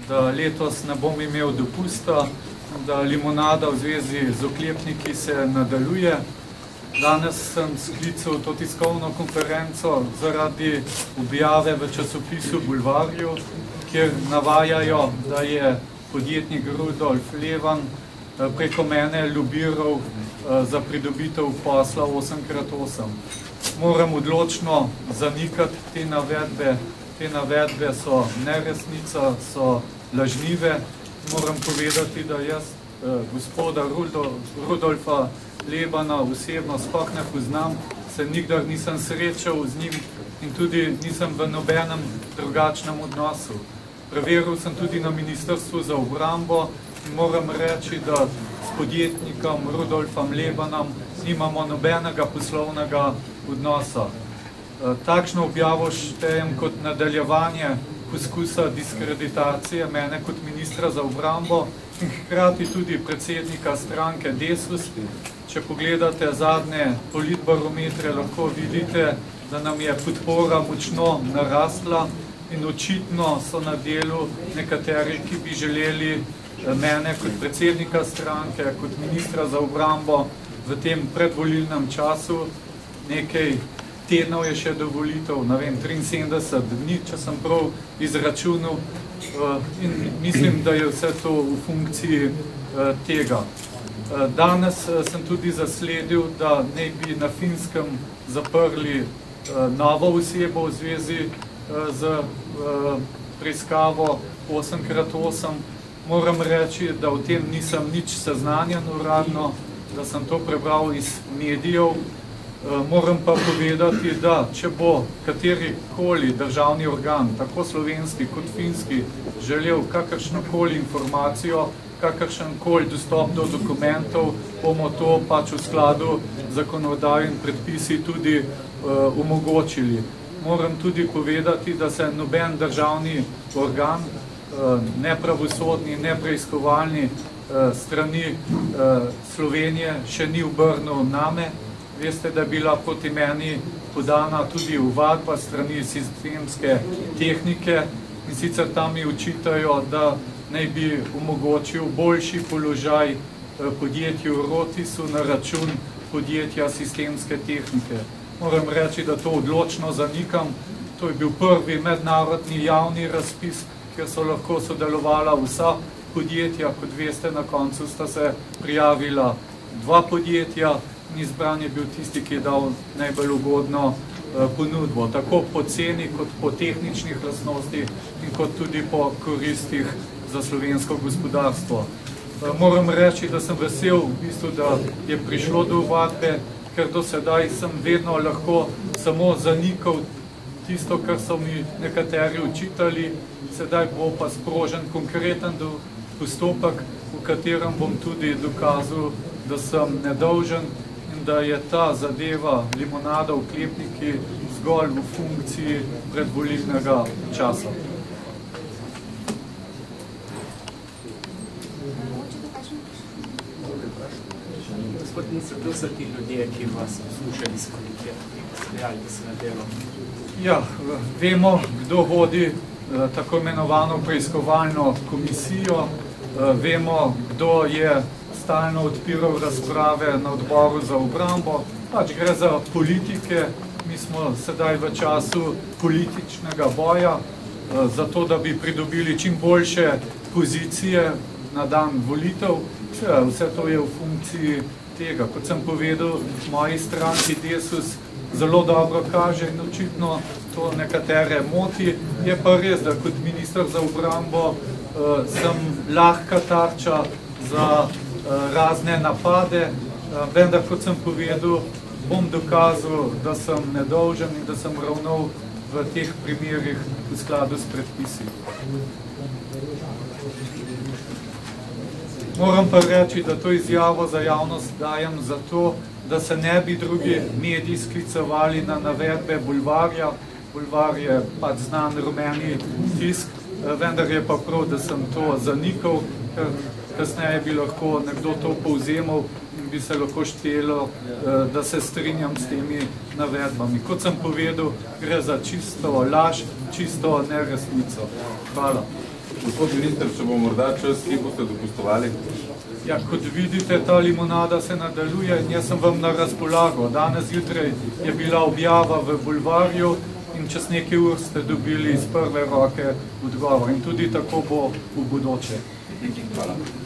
da letos ne bom imel dopusta, da limonada v zvezi z oklepniki se nadaljuje. Danes sem sklical to tiskovno konferenco zaradi objave v časopisu Bulvarju, kjer navajajo, da je podjetnik Rudolf Levan preko mene lobiral za pridobitev posla 8x8. Moram odločno zanikati te navedbe. Te navedbe so neresnica, so lažnive. Moram povedati, da jaz gospoda Rudolfa Levana osebno sploh ne poznam, se nikdar nisem srečal z njim in tudi nisem v nobenem drugačnem odnosu. Preveril sem tudi na Ministrstvu za obrambo in moram reči, da s podjetnikom Rudolfom Levanom nimamo nobenega poslovnega odnosa. Takšno objavo štejem kot nadaljevanje poskusa diskreditacije mene kot ministra za obrambo in hkrati tudi predsednika stranke Desus. Če pogledate zadnje politbarometre, lahko vidite, da nam je podpora močno narasla in očitno so na delu nekateri, ki bi želeli mene kot predsednika stranke, kot ministra za obrambo v tem predvolilnem času. Nekaj tednov je še do volitev, ne vem, 73 dni, če sem prav izračunal, in mislim, da je vse to v funkciji tega. Danes sem tudi zasledil, da naj bi na Finskem zaprli novo osebo v zvezi z preiskavo 8x8. Moram reči, da o tem nisem nič seznanjen uradno, da sem to prebral iz medijev. Moram pa povedati, da če bo katerikoli državni organ, tako slovenski kot finski, želel kakršnokoli informacijo, kakršenkoli dostop do dokumentov, bomo to pač v skladu zakonodajo in predpisi tudi omogočili. Moram tudi povedati, da se noben državni organ, ne pravosodni, ne preiskovalni strani Slovenije še ni obrnil name. Veste, da je bila proti meni podana tudi ovadba strani sistemske tehnike in sicer tam mi očitajo, da naj bi omogočil boljši položaj podjetju Rotisu na račun podjetja sistemske tehnike. Moram reči, da to odločno zanikam. To je bil prvi mednarodni javni razpis, kjer so lahko sodelovala vsa podjetja. Kot veste, na koncu sta se prijavila 2 podjetja in izbran je bil tisti, ki je dal najbolj ugodno ponudbo, tako po ceni kot po tehničnih lastnostih in kot tudi po koristih za slovensko gospodarstvo. Moram reči, da sem vesel, v bistvu, da je prišlo do ovadbe, ker do sedaj sem vedno lahko samo zanikal tisto, kar so mi nekateri očitali. Sedaj bo pa sprožen konkreten postopek, v katerem bom tudi dokazal, da sem nedolžen in da je ta zadeva limonada v oklepniki zgolj v funkciji predvolilnega časa. Gospod minister, kdo so ti ljudje, ki vas poslušali skrbjali, da se na delo? Ja, vemo, kdo vodi tako imenovano preiskovalno komisijo, vemo, kdo je stalno odpiral razprave na odboru za obrambo, pač gre za politike. Mi smo sedaj v času političnega boja, zato da bi pridobili čim boljše pozicije na dan volitev. Vse to je v funkciji tega. Kot sem povedal, moji stranki Desus zelo dobro kaže in očitno to nekatere moti. Je pa res, da kot minister za obrambo sem lahka tarča za razne napade, vendar, kot sem povedal, bom dokazal, da sem nedolžen in da sem ravnal v teh primerih v skladu s predpisi. Moram pa reči, da to izjavo za javnost dajem zato, da se ne bi drugi mediji sklicevali na navedbe Bulvarja. Bulvar je pač znan rumeni tisk, vendar je pa prav, da sem to zanikal, ker kasneje bi lahko nekdo to povzemal in bi se lahko štelo, da se strinjam s temi navedbami. Kot sem povedal, gre za čisto laž, čisto neresnico. Hvala. Gospod minister, če bo morda čas, kje boste dopustovali? Ja, kot vidite, ta limonada se nadaljuje in jaz sem vam na razpolago. Danes zjutraj je bila objava v Bulvarju in čez nekaj ur ste dobili iz prve roke odgovor in tudi tako bo v bodoče. Hvala.